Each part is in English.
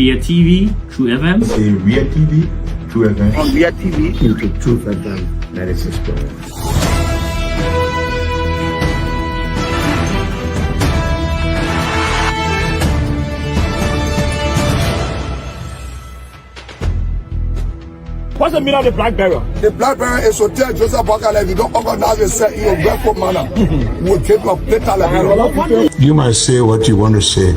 Ria TV, True FM. Say Ria TV, True FM. On Ria TV, YouTube, True FM, 96.1. What's the meaning of the black barrel? The black barrel is to tell Joseph Bakala, if you don't organize yourself in a grateful manner, we'll take your plate. You might say what you want to say,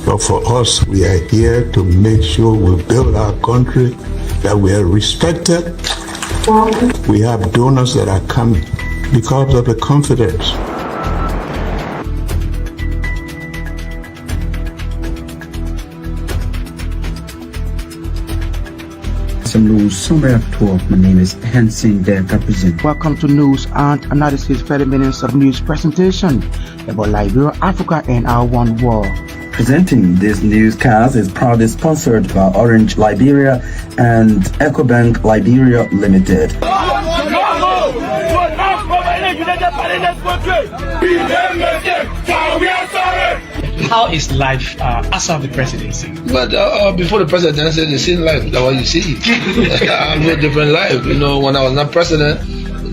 but for us, we are here to make sure we build our country, that we are respected. We have donors that are coming because of the confidence. Some news summary at 12. My name is Hansen Der Represent. Welcome to News and Analysis 30 minutes of news presentation about Liberia, Africa, and our one world. Presenting this newscast is proudly sponsored by Orange Liberia and EcoBank Liberia Limited. How is life after the presidency? But before the presidency, the same life, that's what you see. I live a different life. You know, when I was not president,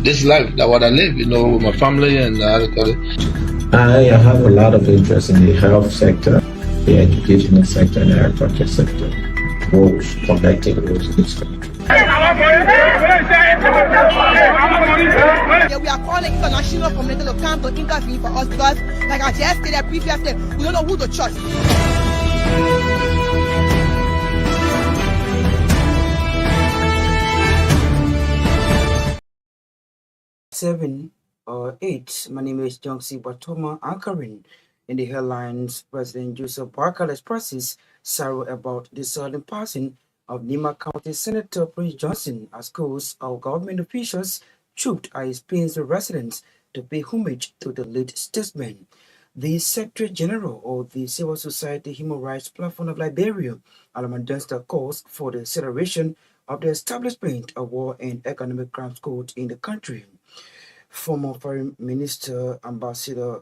this life, that's what I live, you know, with my family and I have a lot of interest in the health sector, the educational sector, and the agriculture sector. Roads, connecting roads in this country. We are calling international community to come to intervene for us because, like I just stated previously, we don't know who to trust. 7 or 8. My name is Johnson Batoma anchoring. In the headlines, President Joseph Barker expresses sorrow about the sudden passing of Nima County Senator Prince Johnson as schools of government officials trooped at his Plains residence to pay homage to the late statesman. The Secretary General of the Civil Society Human Rights Platform of Liberia, Alaman Dunster, calls for the acceleration of the establishment of war and economic crimes court in the country. Former Foreign Minister Ambassador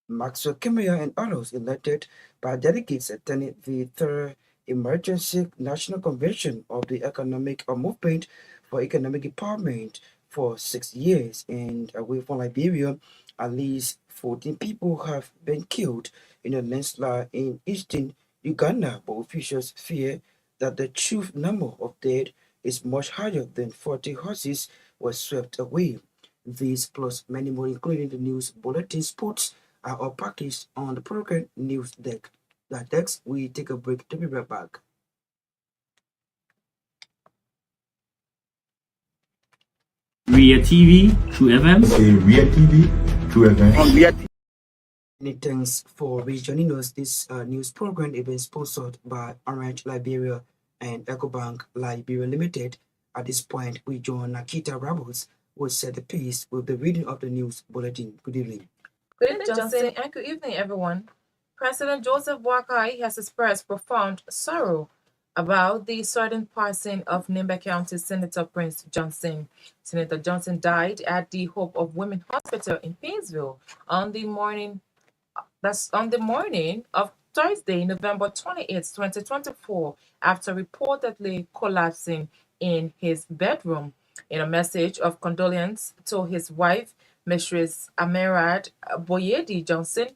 Maxwell Kimia and others elected by delegates attended the third Emergency National Convention of the Economic Movement for Economic Empowerment for 6 years, and away from Liberia, at least 14 people have been killed in a landslide in eastern Uganda, but officials fear that the true number of dead is much higher than 40 horses were swept away. These plus many more, including the news bulletin, sports, are all packaged on the program News Deck. That next, we take a break to be right back. Ria TV, True FM. Say Ria TV, True FM. On Ria TV. Many thanks for rejoining us. This news program is being sponsored by Orange Liberia and EcoBank Liberia Limited. At this point, we join Naketa Roberts, who will set the pace with the reading of the news bulletin. Good evening. Good evening, Johnson, and good evening, everyone. President Joseph Boakai has expressed profound sorrow about the sudden passing of Nimba County Senator Prince Johnson. Senator Johnson died at the Hope of Women Hospital in Painesville on the morning of Thursday, November 28, 2024, after reportedly collapsing in his bedroom. In a message of condolence to his wife, Mistress Amerad Boyedi Johnson,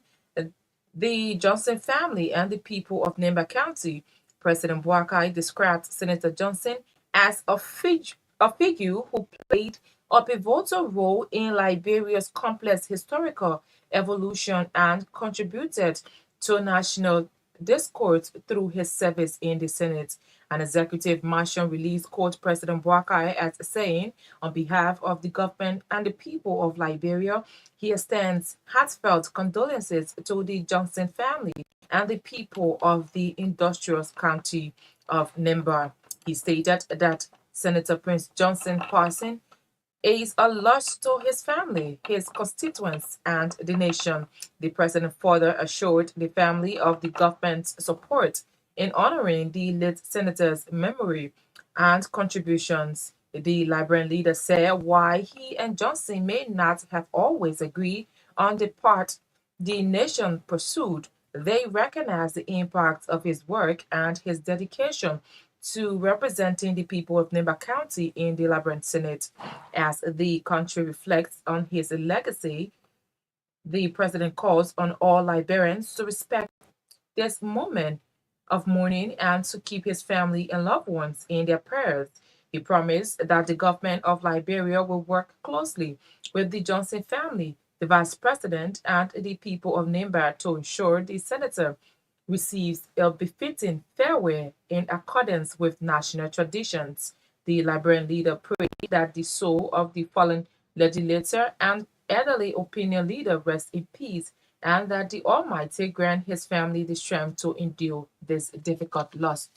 the Johnson family, and the people of Nimba County, President Boakai described Senator Johnson as a figure who played a pivotal role in Liberia's complex historical evolution and contributed to national discourse through his service in the Senate. An executive marshal release quote President Boakai as saying, on behalf of the government and the people of Liberia, he extends heartfelt condolences to the Johnson family and the people of the industrious county of Nimba. He stated that Senator Prince Johnson passing is a loss to his family, his constituents, and the nation. The president further assured the family of the government's support in honoring the late senator's memory and contributions. The Liberian leader said while he and Johnson may not have always agreed on the path the nation pursued, They recognize the impact of his work and his dedication to representing the people of Nimba County in the Liberian Senate. As the country reflects on his legacy, the president calls on all Liberians to respect this moment of mourning and to keep his family and loved ones in their prayers. He promised that the government of Liberia will work closely with the Johnson family, the vice president, and the people of Nimba to ensure the senator receives a befitting farewell in accordance with national traditions. The Liberian leader prayed that the soul of the fallen legislator and elderly opinion leader rest in peace, and that the Almighty grant his family the strength to endure this difficult loss.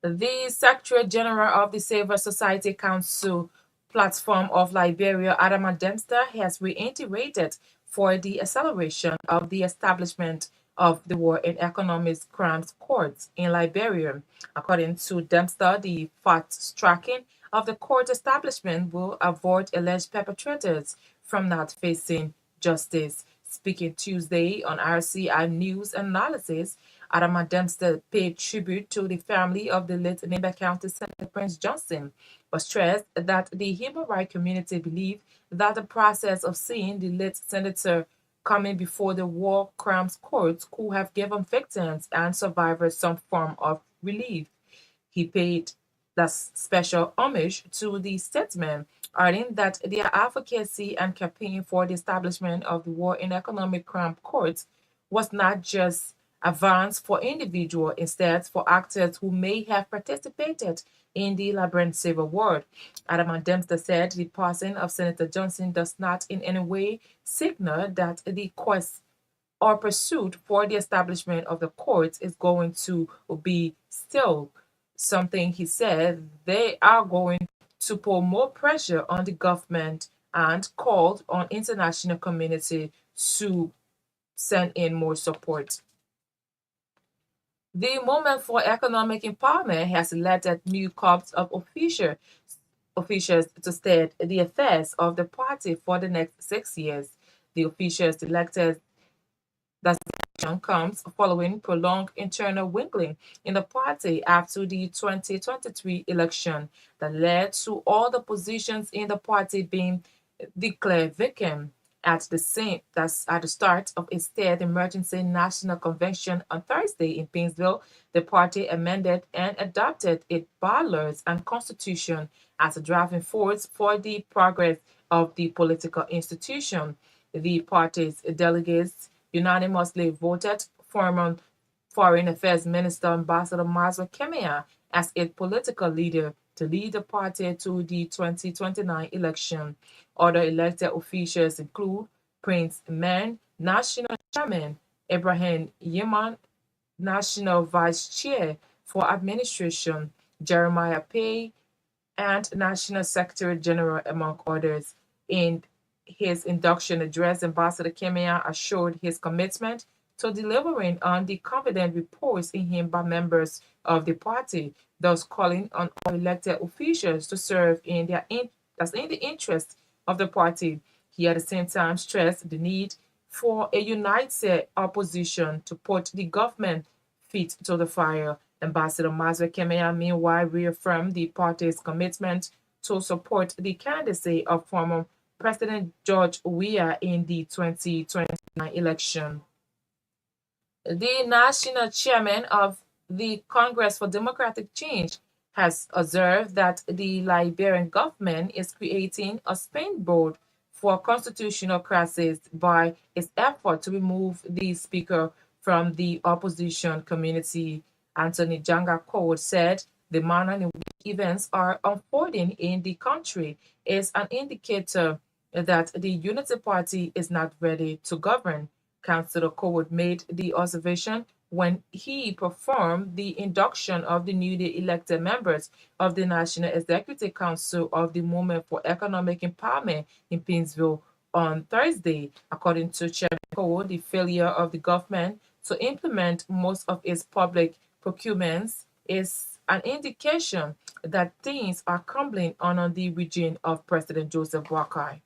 The Secretary General of the Civil Society Council platform of Liberia, Adama Dempster, has reiterated for the acceleration of the establishment of the War and Economic Crimes Courts in Liberia. According to Dempster, the fast-tracking of the court establishment will avoid alleged perpetrators from not facing justice. Speaking Tuesday on RCI News Analysis, Adama Dempster paid tribute to the family of the late Nimba County Senator Prince Johnson, but stressed that the human rights community believe that the process of seeing the late senator coming before the War Crimes Court could have given victims and survivors some form of relief. He paid that special homage to the statesman, adding that their advocacy and campaign for the establishment of the War and Economic Crime Court was not just advance for individuals, instead for actors who may have participated in the Liberian Civil War. Adama Dempster said the passing of Senator Johnson does not in any way signal that the quest or pursuit for the establishment of the courts is going to be still. Something he said they are going to put more pressure on the government and called on international community to send in more support. The movement for economic empowerment has elected new corps of officials to steer the affairs of the party for the next 6 years. The officials elected that comes following prolonged internal wrangling in the party after the 2023 election that led to all the positions in the party being declared vacant. At the start of its third emergency national convention on Thursday in Painesville, the party amended and adopted its bylaws and constitution as a driving force for the progress of the political institution. The party's delegates unanimously voted former Foreign Affairs Minister Ambassador Marka B as its political leader to lead the party to the 2029 election. Other elected officials include Prince Myean, National Chairman, Ibrahim Myean, National Vice Chair for Administration, Jeremiah Pay, and National Secretary General, among others. In his induction address, Ambassador Myean assured his commitment to delivering on the confident reports in him by members of the party, thus calling on all elected officials to serve in the interest of the party. He at the same time stressed the need for a united opposition to put the government feet to the fire. Ambassador Marka B meanwhile reaffirmed the party's commitment to support the candidacy of former President George Weah in the 2029 election. The national chairman of the Congress for Democratic Change has observed that the Liberian government is creating a springboard for constitutional crisis by its effort to remove the speaker from the opposition community. Anthony Janga Code said the manner in which events are unfolding in the country is an indicator that the Unity Party is not ready to govern. Councillor Coward made the observation when he performed the induction of the newly elected members of the National Executive Council of the Movement for Economic Empowerment in Painesville on Thursday. According to Chairman Coward, the failure of the government to implement most of its public procurements is an indication that things are crumbling under the regime of President Joseph Boakai.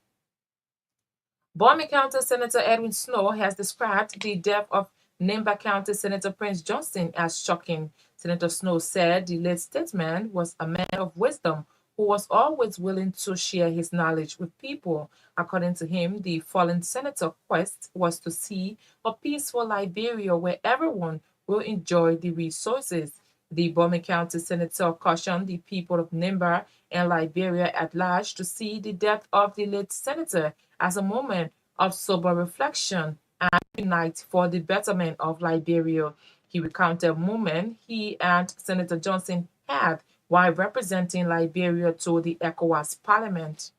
Bomi County Senator Edwin Snow has described the death of Nimba County Senator Prince Johnson as shocking. Senator Snow said the late statesman was a man of wisdom who was always willing to share his knowledge with people. According to him, the fallen senator's quest was to see a peaceful Liberia where everyone will enjoy the resources. The Bomi County Senator cautioned the people of Nimba and Liberia at large to see the death of the late senator as a moment of sober reflection and unite for the betterment of Liberia. He recounted a moment he and Senator Johnson had while representing Liberia to the ECOWAS Parliament.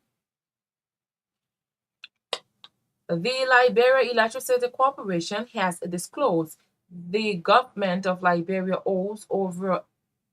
The Liberia Electricity Corporation has disclosed the government of Liberia owes over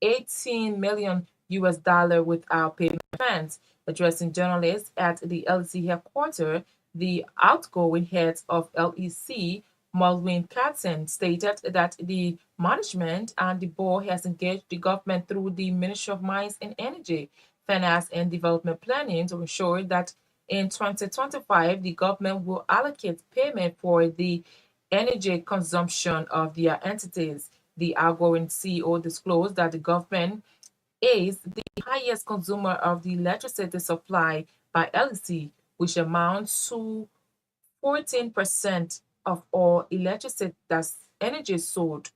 $18 million without payment plans. Addressing journalists at the LEC headquarters, the outgoing head of LEC, Myean stated that the management and the board has engaged the government through the Ministry of Mines and Energy, Finance and Development Planning to ensure that in 2025 the government will allocate payment for the energy consumption of their entities. The outgoing CEO disclosed that the government is the highest consumer of the electricity supply by LEC, which amounts to 14% of all electricity that's energy sold.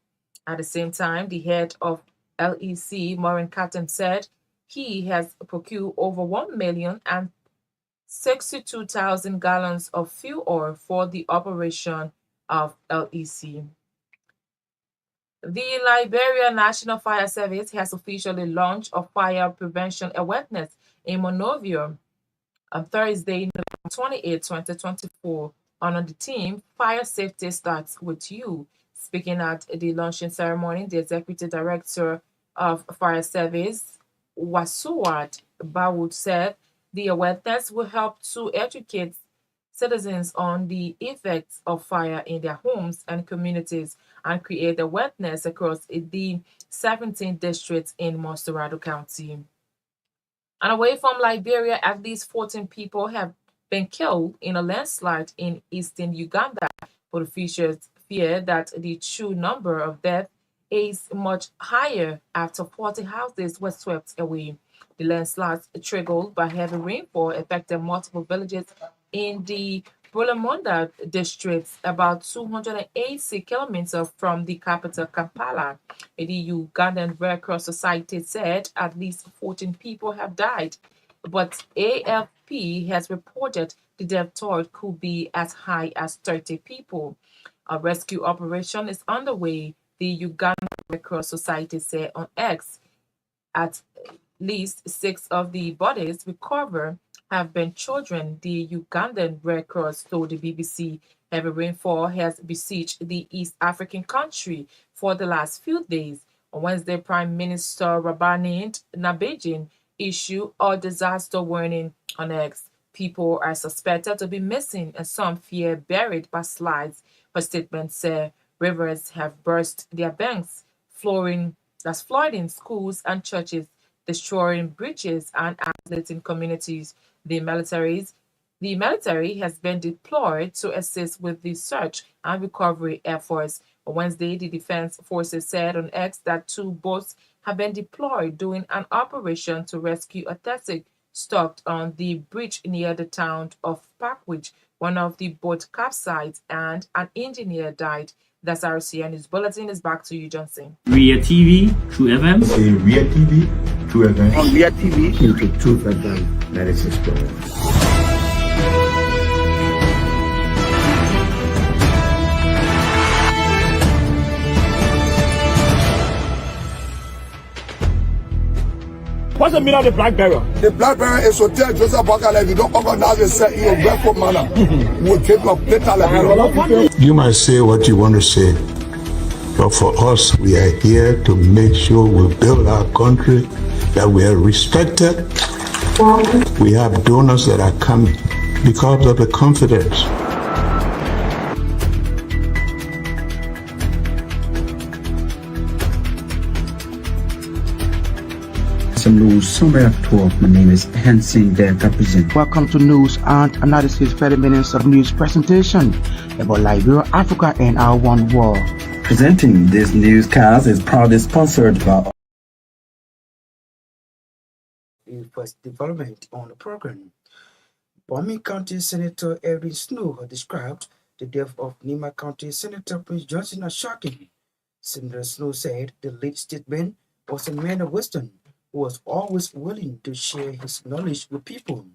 At the same time, the head of LEC, Myean, said he has procured over 1,062,000 gallons of fuel oil for the operation of LEC. The Liberia National Fire Service has officially launched a fire prevention awareness in Monrovia on Thursday, November 28, 2024. On the team, Fire Safety Starts With You. Speaking at the launching ceremony, the Executive Director of Fire Service, Wasuwat Bawud, said the awareness will help to educate citizens on the effects of fire in their homes and communities and create awareness across the 17 districts in Monserrado County. And away from Liberia, at least 14 people have been killed in a landslide in eastern Uganda, but officials fear that the true number of deaths is much higher after 40 houses were swept away. The landslides triggered by heavy rainfall affected multiple villages in the Bulamunda district, about 280 kilometers from the capital, Kampala. The Ugandan Red Cross Society said at least 14 people have died, but AFP has reported the death toll could be as high as 30 people. A rescue operation is underway, the Ugandan Red Cross Society said on X. At least 6 of the bodies recovered have been children, the Ugandan Red Cross told the BBC. Heavy rainfall has besieged the East African country for the last few days. On Wednesday, Prime Minister Rabani Nabejin issued a disaster warning on X. People are suspected to be missing and some fear buried by slides. Her statement said rivers have burst their banks, flooding schools and churches, destroying bridges and isolating communities. The military has been deployed to assist with the search and recovery efforts. On Wednesday, the Defense Forces said on X that 2 boats have been deployed doing an operation to rescue a taxi stuck on the bridge near the town of Parkwich. One of the boats capsized and an engineer died. That's our RCN News Bulletin. Is back to you, Johnson. Ria TV, True FM. Say Ria TV, True FM. On Ria TV, into True FM 96.1. what's the meaning of the black barrier? The black barrier is to tell Joseph Bakala, if you don't organize yourself in a grateful manner, we'll keep your later Liberia. You might say what you want to say, but for us, we are here to make sure we build our country, that we are respected. We have donors that are coming because of the confidence. Universal News Summary at 12. My name is Hansen Der Represent. Welcome to News and Analysis 30 minutes of news presentation about Liberia, Africa, and our one world. Presenting this newscast is proudly sponsored by the first development on the program. Myean County Senator Erin Snow has described the death of Nima County Senator Prince Johnson as shocking. Senator Snow said the late statesman was a man of wisdom who was always willing to share his knowledge with people.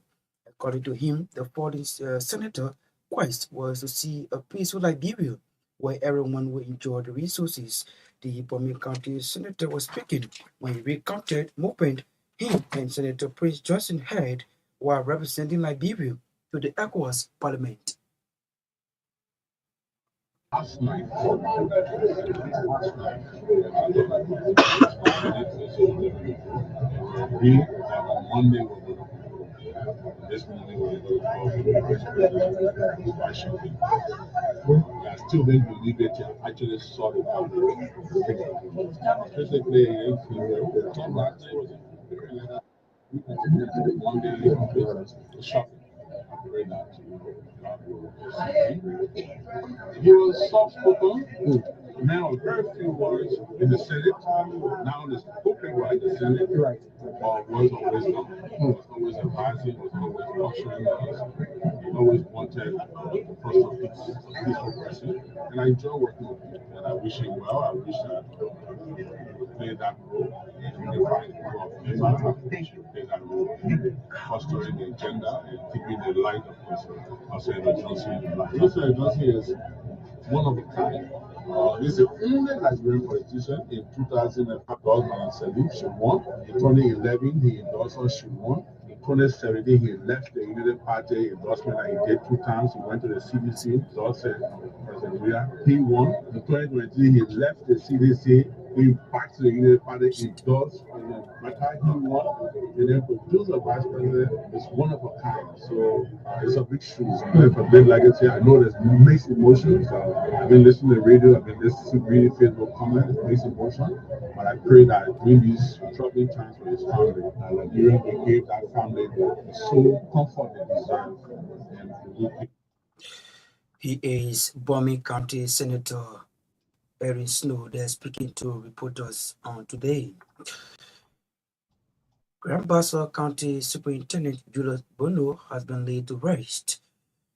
According to him, the fallen senator quest was to see a peaceful Liberia where everyone will enjoy the resources. The Myean County Senator was speaking when he recounted movement him and Senator Prince Johnson had while representing Liberia to the ECOWAS Parliament. Last night, we on Monday this morning we're going to Vice President Washington. I still don't believe that you actually saw it out. Basically, if you talk about it, one day it's shocking. He was soft spoken. Now, very few words in the Senate. Now, the spoken word in the Senate, words of wisdom. Was always advising, was always ushering us. He always wanted the first of peaceful person. And I enjoy working with him. And I wish him well. I wish that he would play that role in unifying the people of Israel. Play that role in fostering the agenda and keeping the light of Senator Johnson. Senator Johnson is one of a kind. He's the only Liberian politician in 2005 she won. In 2011, he endorsed her, she won. In 2017, he left the United Party endorsement that he did 2 times. He went to the CDC, endorsed President Myean. He won. In 2023, he left the CDC, came back to the United Party, endorsed President Myean. He won. And then producer vice president is one of a kind. So it's a big shoes. For big legacy, I know there's mixed emotions. I've been listening to the radio, I've been listening to reading Facebook comments, it's mixed emotion. But I pray that during these troubling times for his family, Liberia will give that family the soul comfort they deserve. He is Myean County Senator Erin Snow there speaking to reporters on today. Grand Bassa County Superintendent Julius Bono has been laid to rest.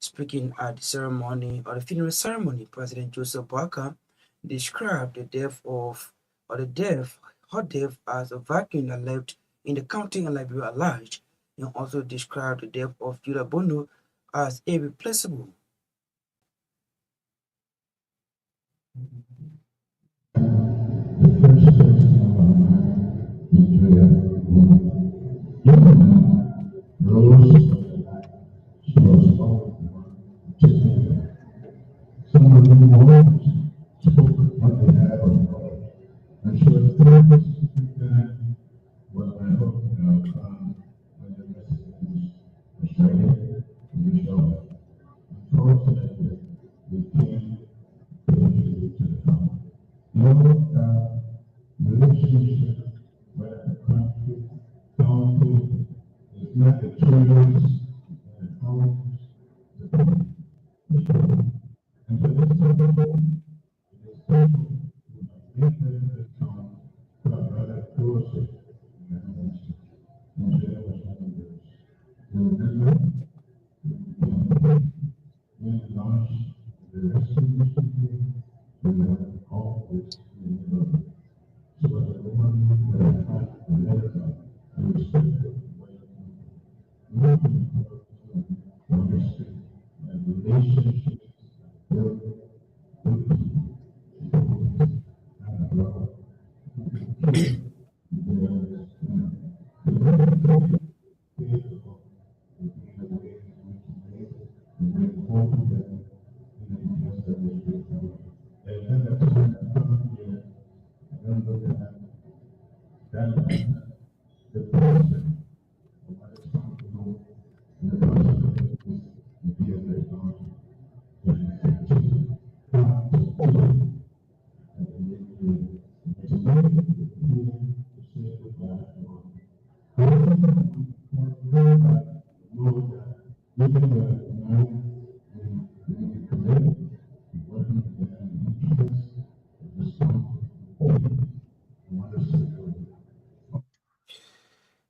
Speaking at the ceremony or the funeral ceremony, President Joseph Boakai described her death as a vacuum that left in the county and Liberia at large, and also described the death of Julius Bono as irreplaceable.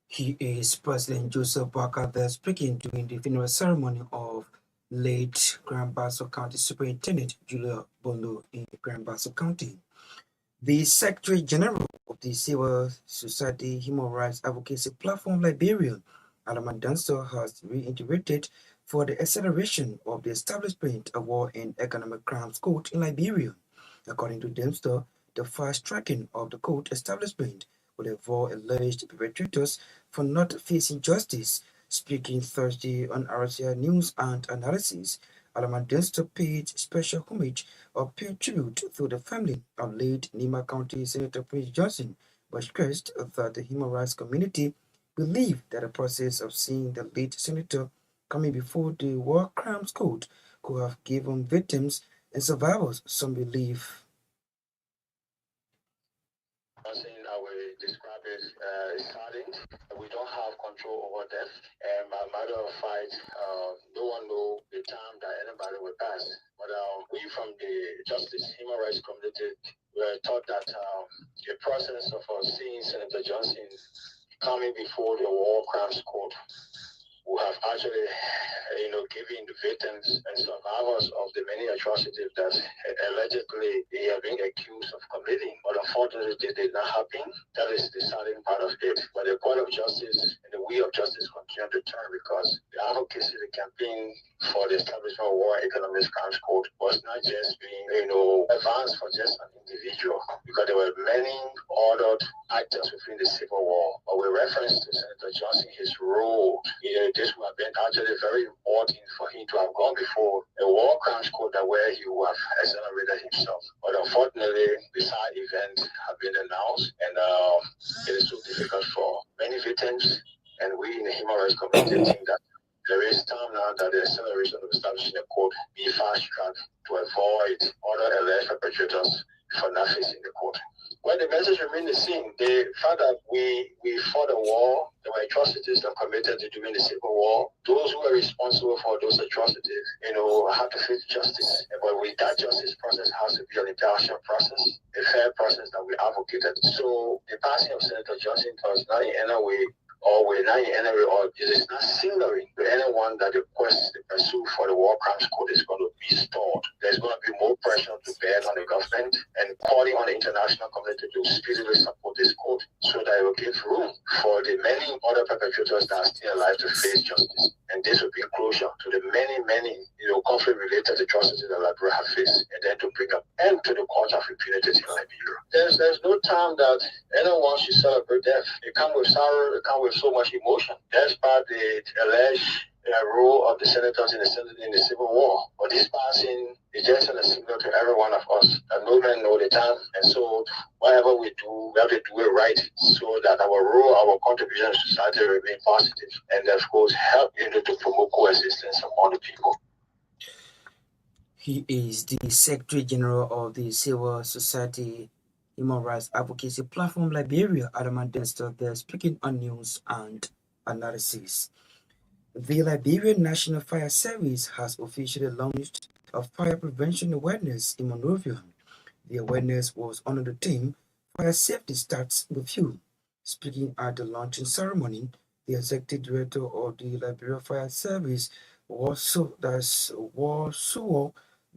He is President Joseph Barker there speaking during the funeral ceremony of late Grand Bassa County Superintendent Julia Bondo in Grand Bassa County. The Secretary General of the Civil Society Human Rights Advocacy Platform Liberia, Alaman Dunster, has reiterated for the acceleration of the establishment of War and Economic Crimes Court in Liberia. According to Dempster, the fast-tracking of the court establishment will involve alleged perpetrators for not facing justice. Speaking Thursday on RCI News and Analysis, Alaman Dempster paid special homage or paid tribute to the family of late Nima County Senator Prince Johnson, but stressed that the human rights community believe that the process of seeing the late senator coming before the War Crimes Court could have given victims and survivors some relief. I will describe it silent. We don't have control over death. And as a matter of fact, no one knows the time that anybody will pass. But we from the human rights community were taught that the process of seeing Senator Johnson coming before the War Crimes Court who have actually, given the victims and survivors of the many atrocities that allegedly they have been accused of committing. But unfortunately, it did not happen. That is the saddening part of it. But the court of justice and the wheel of justice continue to turn because the advocacy, the campaign for the establishment of War Economic Crimes Court was not just being, advanced for just an individual, because there were many other actors within the Civil War. But with reference to Senator Johnson, his role, this would have been actually very important for him to have gone before a War Crimes Court where he would have exonerated himself. But unfortunately, the side events have been announced, and it is so difficult for many victims, and we in the human rights community think that there is time now that the acceleration of establishing a court be fast-tracked to avoid other alleged perpetrators for not facing the court. Well, the message remains the same. The fact that we fought a war, there were atrocities that were committed during the Civil War. Those who were responsible for those atrocities, had to face justice. But with that justice process has to be an impartial process, a fair process that we advocated. So the passing of Senator Johnson was not in any way, or it is not signaling to anyone that the quest, the pursuit for the War Crimes Court is going to be stalled. There's going to be more pressure to bear on the government and calling on the international community to speedily support this court so that it will give room for the many other perpetrators that are still alive to face justice. And this will be closure to the many, conflict-related atrocities that Liberia have faced, and then to bring an end to the culture of impunity in Liberia. There's no time that anyone should celebrate death. It comes with sorrow, it comes with so much emotion. That's part of the alleged role of the senators in the Civil War. But this passing is just a signal to every one of us that no man know the time. And so whatever we do, we have to do it right so that our role, our contribution to society remain positive. And of course, help to promote coexistence among the people. He is the Secretary General of the Civil Society Human Rights Advocacy Platform Liberia, Alaman Dempster, there speaking on news and analysis. The Liberian National Fire Service has officially launched a fire prevention awareness in Monrovia. The awareness was under the theme Fire Safety Starts With You. Speaking at the launching ceremony, the Executive Director of the Liberia Fire Service, Warsaw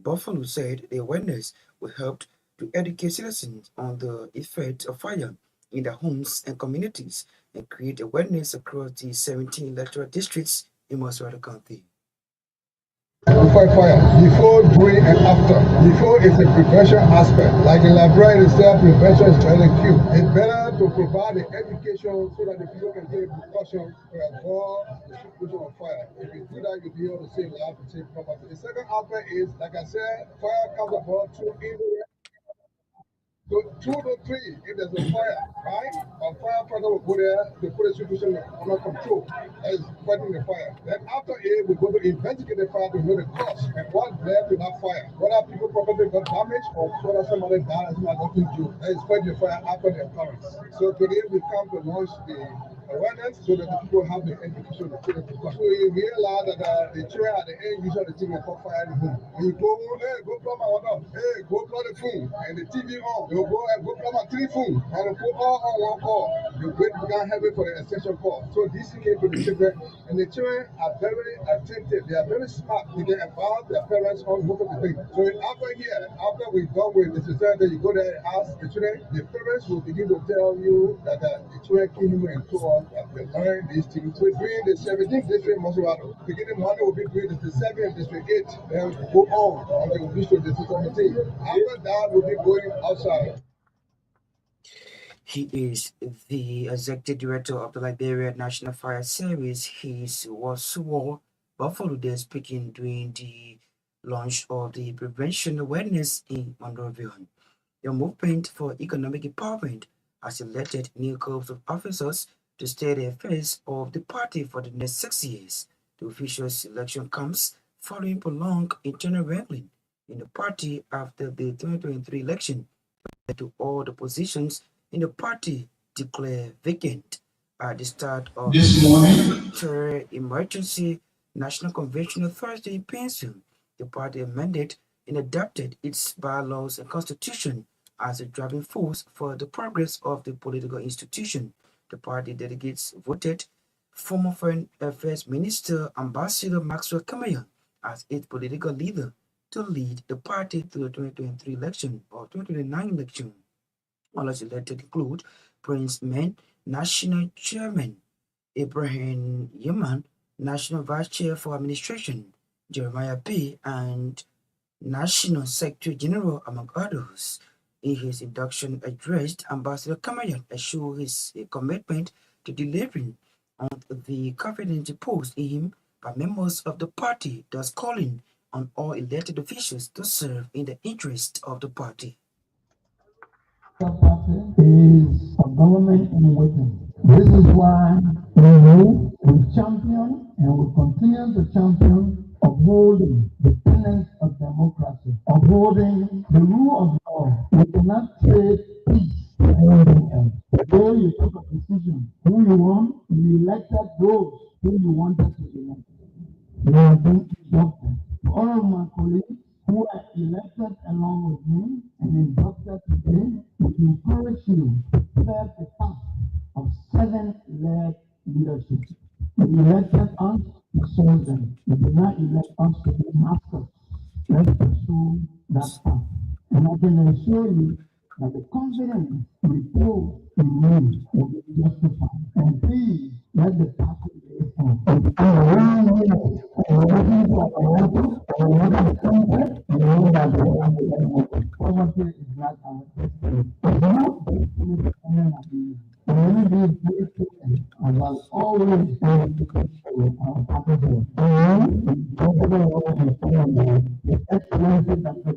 Buffalo, said the awareness will help to educate citizens on the effects of fire in their homes and communities and create awareness across the 17 electoral districts in Maswara County. Fight fire before, during, and after. Before is a prevention aspect. Like in Liberia, it's there, prevention is better than cure. It's better to provide the education so that the people can take precautions to avoid the situation of fire. If you do that, you'll be able to save life and save property. The second aspect is, like I said, fire comes about through indirect. So 2 to 3, if there's a fire, right? A firefighter will go there to put the situation under control. That is fighting the fire. Then after it, we go to investigate the fire to know the cause and what led to that fire. Whether people property got damaged or whether somebody died as not nothing to do. That is fighting the fire after the occurrence. So today we come to launch the awareness so that the people have the education. So you realize that the children at the end user the TV for fire the home. When you go, hey, go plumb my water, hey, go plug the phone and the TV on. You go and go plumb my three phone and you put all on one call. You wait to get heavy for the essential call. So this came to the children, and the children are very attentive. They are very smart. They can empower their parents on most of the things. So after here, after we're done with the society, you go there and ask the children, the parents will begin to tell you that the children came and told us that they learn these things. So doing the 17th district, Mosovado, beginning Monday will be doing the 7th district 8, then go on until we reach to the 17th. After that, we'll be going outside. He is the executive director of the Liberia National Fire Service. He was sworn Buffalo Day speaking during the launch of the prevention awareness in Monrovia. The movement for economic empowerment has elected new corps of officers to steer the affairs of the party for the next 6 years. The official selection comes following prolonged internal wrangling in the party after the 2023 election to all the positions in the party declared vacant at the start of This morning, third emergency national convention on Thursday in Pennsylvania. The party amended and adapted its bylaws and constitution as a driving force for the progress of the political institution. The party delegates voted former Foreign Affairs Minister Ambassador Maxwell Kamaya as its political leader to lead the party through the 2023 election or 2029 election. Others elected include Prince Myean, National Chairman, Ibrahim Yemen, National Vice Chair for Administration, Jeremiah B, and National Secretary General, among others. In his induction address, Ambassador Kamayan assured his commitment to delivering on the confidence imposed in him by members of the party, thus calling on all elected officials to serve in the interest of the party. The party is a government in waiting. This is why we champion and will continue to champion upholding the tenets of democracy, upholding the rule of law. We cannot trade peace for anything else. Though you took a decision who you want, you elected those who you wanted to elect. We are going to doctor. All of my colleagues who are elected along with me and inducted today, we encourage you to serve the path of servant-led leadership. You elected us to serve them. You did not elect us to be masters. Let's pursue that path. And I can assure you that the confidence we put in me will be justified. And please let the party be on. Poverty is not our destiny. It's not destiny to any of you. And we be grateful as I've always been to our capital. The excellency that the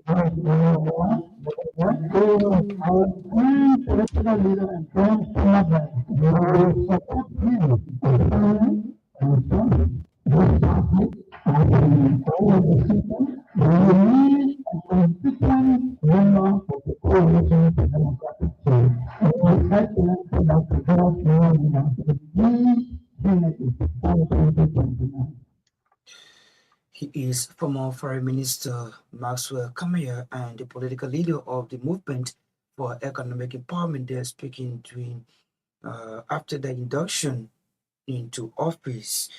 our current political leader and current senator will support him and son. This party has been all of the system. We need a constituent member of the coalition for democratic change. His excellency Dr. George Myean is the candidate for 2029. He is former Foreign Minister Maxwell Kamaya and the political leader of the movement for economic empowerment. They are speaking during after the induction into office.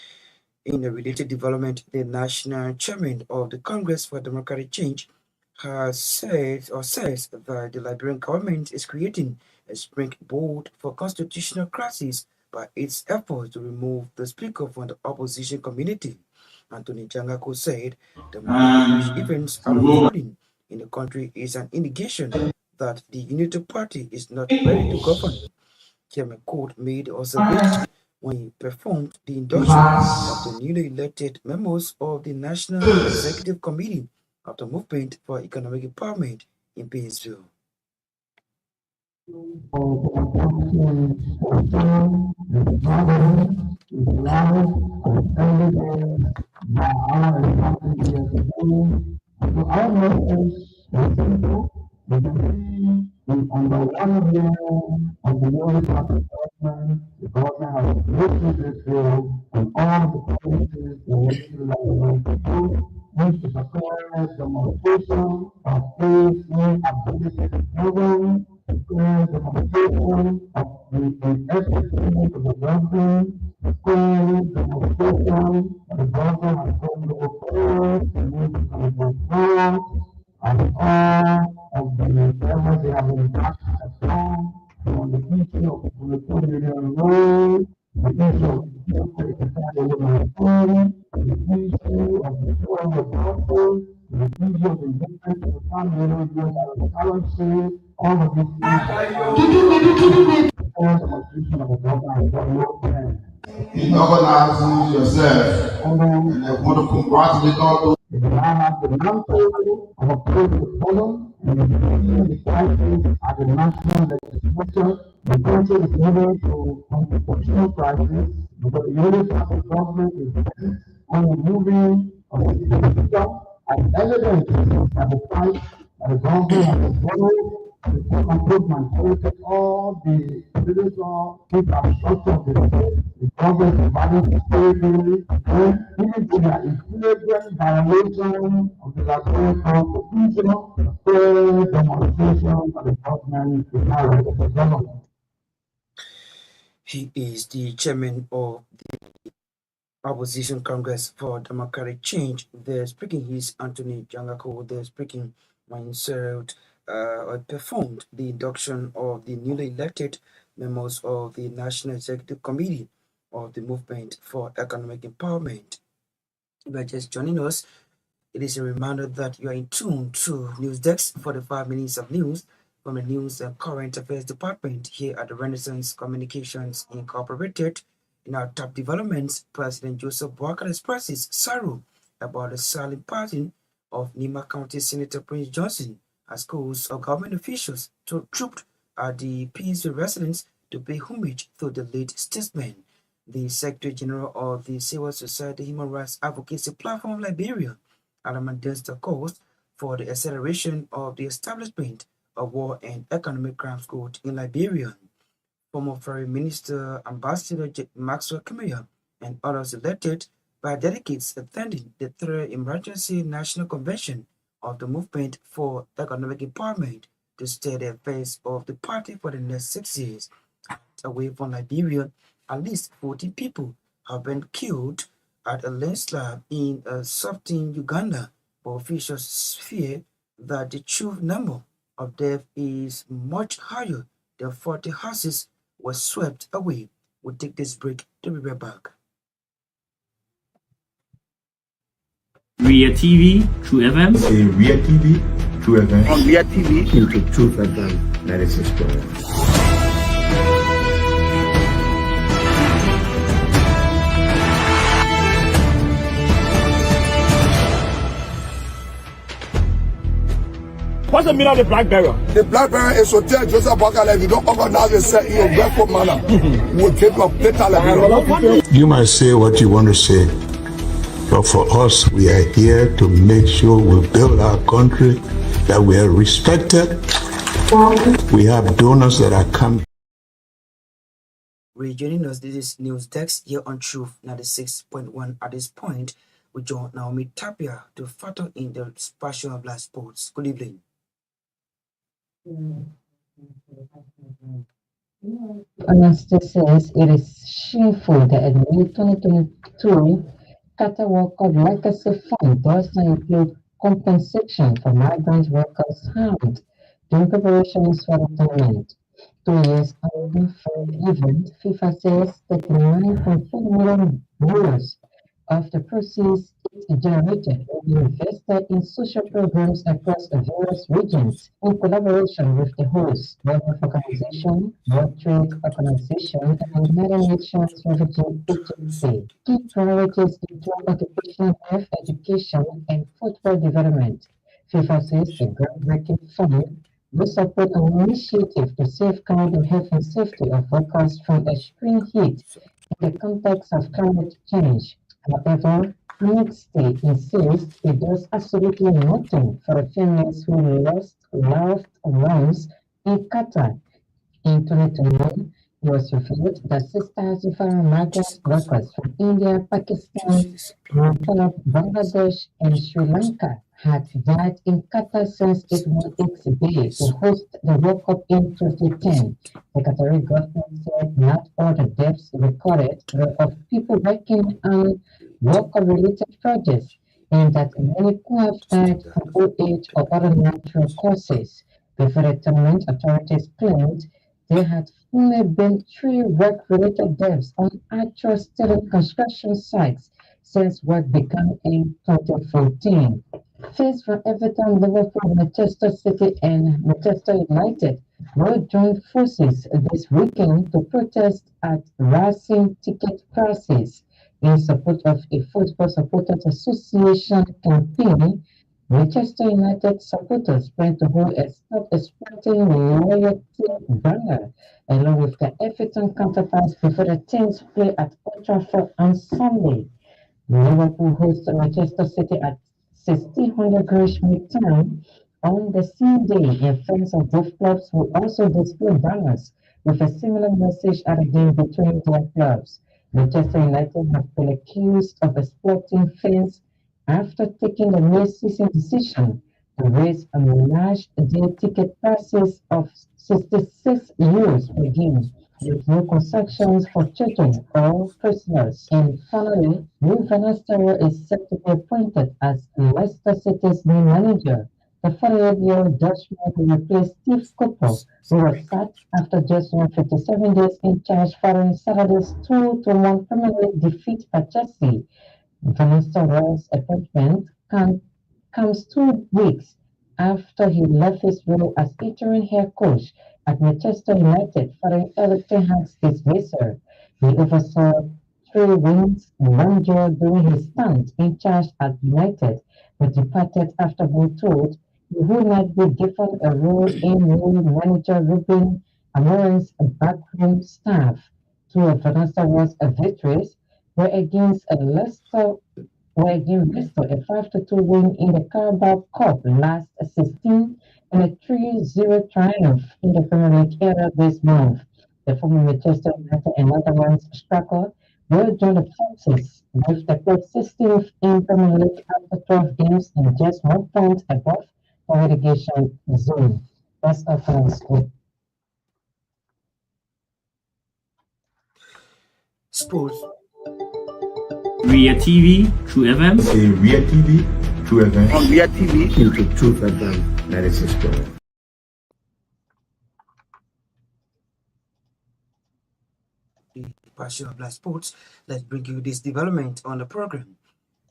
In a related development, the national chairman of the Congress for Democratic Change has said or says that the Liberian government is creating a springboard for constitutional crisis by its efforts to remove the speaker from the opposition community. Anthony Jangako said the manner in which events are unfolding in the country is an indication that the Unity Party is not ready to govern. Chairman Court made the observation when he performed the induction of the newly elected members of the National Executive Committee of the Movement for Economic Empowerment in Painesville. Under one year of the World Party government, the government has lifted this field and all the policies the legislature to do is to suppress demonstration of free ability to govern, suppress demonstration of the effectiveness of the government, suppress demonstration of the government has come to occur, and need to control and all of the members they have been acting upon on the issue of the Union rule, the issue of the women authority, the issue of the story of gospel, the issue of the difference of the family religion and the currency, all of these things the demonstration of the government has got no plan. You organize yourself, and I want to congratulate all those. They now have the non-political of a political problem, and the division the crisis at the national legislature. The country is moving to constitutional crisis because the only party government is on the moving of the system and evidence that the fight that the government has followed to improvement to all the political infrastructure of the state. The government is running security and even to their flagrant violation of the Liberian constitution, demonstration of the government is now ready for government. He is the chairman of the Opposition Congress for Democratic Change. The speaking is Anthony Jangako. The speaking when served performed the induction of the newly elected members of the National Executive Committee of the Movement for Economic Empowerment. If you are just joining us, it is a reminder that you are in tune to News Desk for the 5 minutes of news from the News and Current Affairs Department here at the Renaissance Communications Incorporated. In our top developments, President Joseph Boakai expresses sorrow about the silent passing of Nima County Senator Prince Johnson as schools of government officials trooped at the Peaceville residence to pay homage to the late statesman. The Secretary General of the Civil Society Human Rights Advocacy Platform of Liberia, Alaman Dexter, calls for the acceleration of the establishment of War and Economic Crimes Court in Liberia. Former Foreign Minister Ambassador Maxwell Kimia and others elected by delegates attending the third emergency national convention of the Movement for Economic Empowerment to steer the affairs of the party for the next 6 years. Away from Liberia, at least 40 people have been killed at a landslide in southern Uganda, but officials fear that the true number of deaths is much higher than 40 houses were swept away. We'll take this break to be right back. Ria TV, True FM. Say Ria TV, True FM. On Ria TV, True FM 96.1. What's the meaning of the black barrier? The black barrier is to tell Joseph Boakai if you don't organize yourself in a grateful manner, we'll take your later Liberia. You might say what you want to say, but for us, we are here to make sure we build our country, that we are respected. We have donors that are coming. Rejoining us, this is News Desk here on Truth 96.1. At this point, we join Naomi Tapia to factor in the passion of live sports. Good evening. Honesty says it is shameful that in May 2022, Qatar World Cup Legacy Fund does not include compensation for migrant workers harmed during preparations for the tournament. 2 years on for the event, FIFA says $39.4 million of the proceeds it generated will be invested in social programs across the various regions in collaboration with the host, World Health Organization, World Trade Organization, and United Nations Refugee Agency. Key priorities include occupational health, education, and football development. FIFA says the groundbreaking fund will support an initiative to safeguard the health and safety of workers from extreme heat in the context of climate change. However, Amnesty insists it does absolutely nothing for the families who lost loved ones in Qatar. In 2021, It was revealed that 6,000 foreign migrant workers from India, Pakistan, Nepal, Bangladesh, and Sri Lanka had died in Qatar since it won its bid to host the World Cup in 2010. The Qatari government said not all the deaths recorded were of people working on World Cup-related projects, and that many could have died from old age or other natural causes. Before the tournament, authorities claimed there had only been 3 work-related deaths on actual stadium construction sites since work began in 2014. Fans from Everton, Liverpool, Manchester City, and Manchester United will join forces this weekend to protest at rising ticket prices in support of a Football Supporters Association campaign. Manchester United supporters plan to hold a Stop Exploiting Loyalty banner along with their Everton counterparts before the teams play at Old Trafford on Sunday. Liverpool hosts Manchester City at 1600 Greenwich time on the same day, and fans of both clubs will also display banners with a similar message at a game between their clubs. Manchester United have been accused of exploiting fans after taking the mid-season decision to raise a match day ticket prices of 66 euros per game, with no concessions for children or prisoners. And finally, New Van is set to be appointed as Leicester City's new manager. The 48-year-old Dutchman will replace Steve Cooper, who was sacked after just 157 days in charge following Saturday's 2-1 Premier League defeat by Chelsea. Vanessa Roy's appointment comes 2 weeks after he left his role as interim head coach at Manchester United following Eric Ten Hag's dismissal. He oversaw 3 wins and 1 draw during his stint in charge at United, but departed after being told he would not be given a role in new manager Ruben Amorim's backroom staff. 2 of Vanessa Roy's victories were against Leicester Leicester a 5-2 win in the Carabao Cup last 16 and a 3-0 triumph in the Premier League era this month. The former Manchester United and Netherlands striker will join the forces with the club 16th in Premier League after 12 games and just 1 point above the relegation zone. That's all for us. Sports. Ria TV, True FM. Say Ria TV, True FM. On Ria TV. Into True FM 96.1. Passion of Black Sports, let's bring you this development on the program.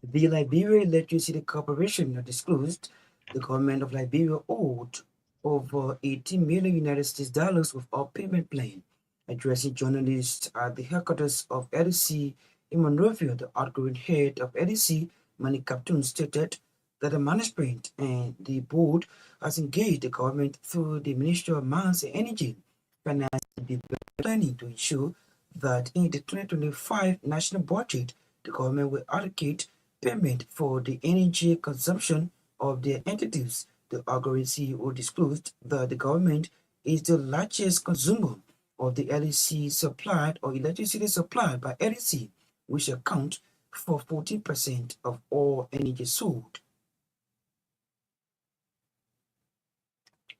The Liberia Electricity Corporation disclosed the government of Liberia owed over 18 million United States dollars without payment plan. Addressing journalists at the headquarters of LDC in Monrovia, the outgoing head of LDC, Manny Captoon, stated that the management and the board has engaged the government through the Ministry of Mines and Energy, Finance and Development Planning to ensure that in the 2025 national budget, the government will allocate payment for the energy consumption of their entities. The outgoing CEO disclosed that the government is the largest consumer of the LEC supplied or electricity supplied by LEC, which account for 14% of all energy sold.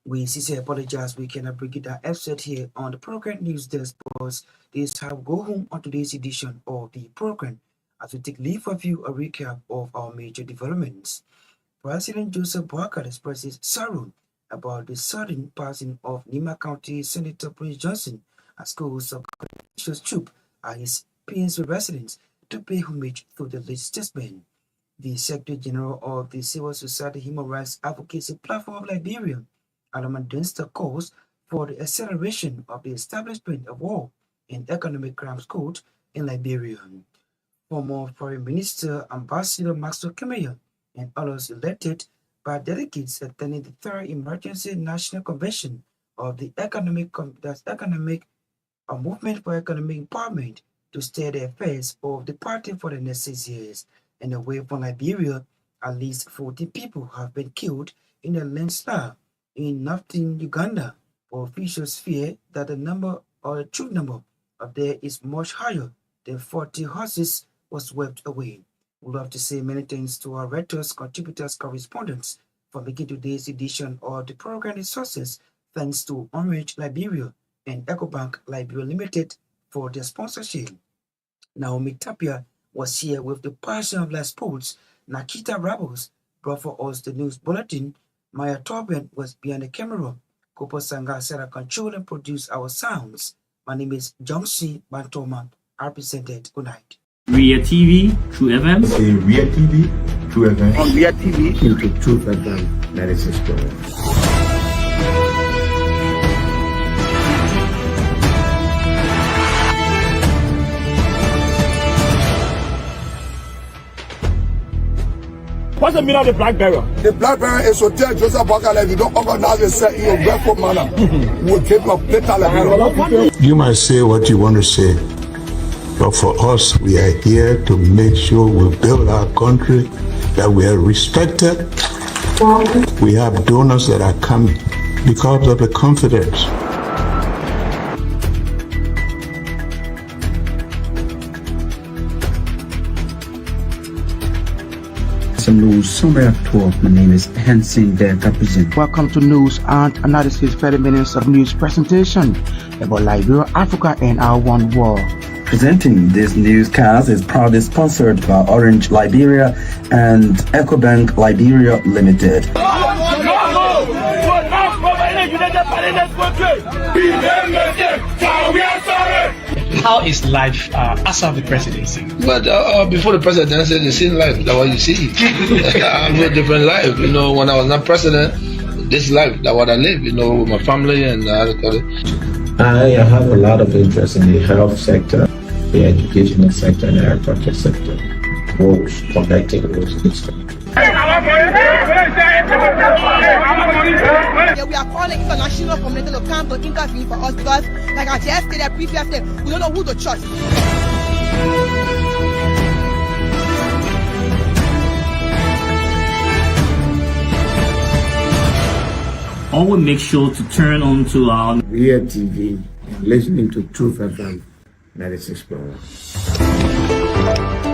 We sincerely apologize. We cannot bring it that episode here on the program news desk because this is how we go home on today's edition of the program as we take leave of you a recap of our major developments. President Joseph Boakai expresses sorrow about the sudden passing of Nima County Senator Prince Johnson as schools of officials troop at his Painesville residence to pay homage to the late statesman. The Secretary General of the Civil Society Human Rights Advocacy Platform of Liberia, Alaman Dunster, calls for the acceleration of the establishment of war and economic crimes court in Liberia. Former Foreign Minister Ambassador Maxwell Kemeya and others elected by delegates attending the Third Emergency National Convention of the Movement for Economic Empowerment to steer the affairs of the party for the next 6 years. And away from Liberia, at least 40 people have been killed in a landslide in northern Uganda. Officials fear that the number or a true number of there is much higher than 40 horses was swept away. We'd love to say many thanks to our writers, contributors, correspondents for making today's edition of the program a success. Thanks to Orange Liberia and EcoBank Liberia Limited for their sponsorship. Naomi Tapia was here with the passion of live sports. Naketa Roberts brought for us the news bulletin. Torgbean was behind the camera. Kopo Sanga Sarah control and produce our sounds. My name is Jongsi Bantoma. I presented. Good night. Ria TV, True FM. Say Ria TV, True FM. On Ria TV. Into True FM 96.1. What's the meaning of the black barrier? The black barrier is to tell Joseph Bakala if you don't organize yourself in a respectful manner, we'll take your later Liberia. You might say what you want to say, but for us, we are here to make sure we build our country, that we are respected. We have donors that are coming because of the confidence. Some news summary at 12. My name is Hansen the representative. Welcome to News and Analysis, 30 minutes of news presentation about Liberia, Africa, and our one world. Presenting this newscast is proudly sponsored by Orange Liberia and EcoBank Liberia Limited. How is life after the presidency? But before the presidency, the same life that what you see. I live a different life. You know, when I was not president, this life that what I live. You know, with my family and I have a lot of interest in the health sector, the educational sector, and the agriculture sector. Roads, connecting roads in this country. Yeah, we are calling international community to come to intervene for us because, like I just stated previously, we don't know who to trust. Always make sure to turn on to our Ria TV and listening to True FM 96.1.